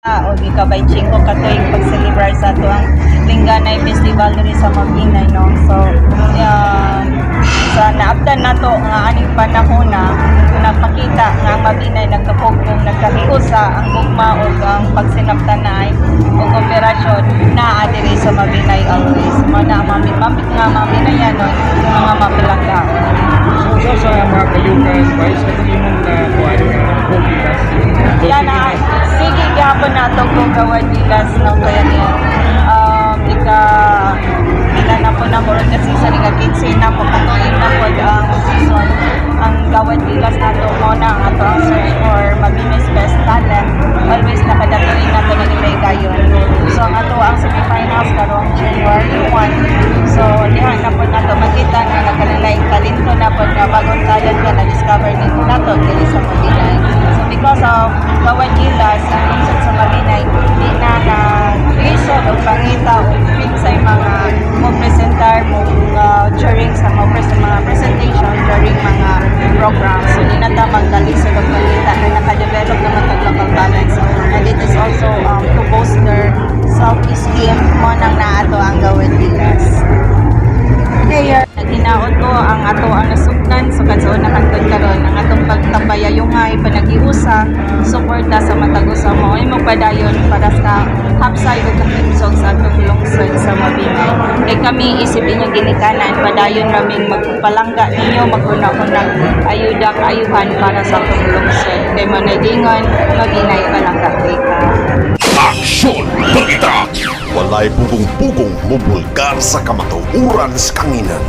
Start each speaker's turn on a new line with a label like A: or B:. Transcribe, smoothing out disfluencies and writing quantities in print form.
A: O di ka by Chingo katuig pag-celebrate sa ato ang Linganay Festival diri sa Mabinay, no? So sa naabdan nato nga aning panahon na nagpakita nga ang Mabinay nagkapugong nagkahiusa ang gugma o ang pagsinabtanay o operasyon naa diri sa Mabinay always. Mana mamit nga Mabinay no mga mapilangga.
B: So sa mga kayukan, guys, katingin na kuan nga Gogilas.
A: Yan na, sige gapon na itong Gawad Dilas no kaya niya. Ika na po na mo rin kasi sa nga 15 na po katuin na po ang season. Ang Gawad Dilas na ito muna ang ato ang search for Mabinay's Best Talent. Always nakadatuloy na ito naging gayon. So ang ato ang semifinals karong January 1. So dihan na po na ito makita na nagkalilaing talento na po na bagong talent na na-discover nito na ito dili sa Mabinay. So because of Gawad Dilas, ang lungsod sa Mabinay, di na na-creation o pangita o fit sa mga mo-presentar mo during sa mga presentation during mga programs. So di na ito magdalisod o pangita na nakadevelop naman ng local talents. And it is also to bolster Southeast Game mo nang naato ang Gawad Dilas. Naghinaot ko ang ato ang nasugdan sa kadson na hangtod karon ang atong pagtabayayungay panagiusa suporta sa matag usa mo ay magpadayon para sa hapsay ug katimsog sa atong lungsod sa Mabinay. Kay kami isip inyong ginikanan padayon raming magpalangga ninyo maguna-unang ayuda kaayuhan para sa atong lungsod. Kay manayingon Mabinay palangga ka.
C: Aksyon! Balita! Walay pugong-pugong mubulgar sa kamatuuran sa kanginan.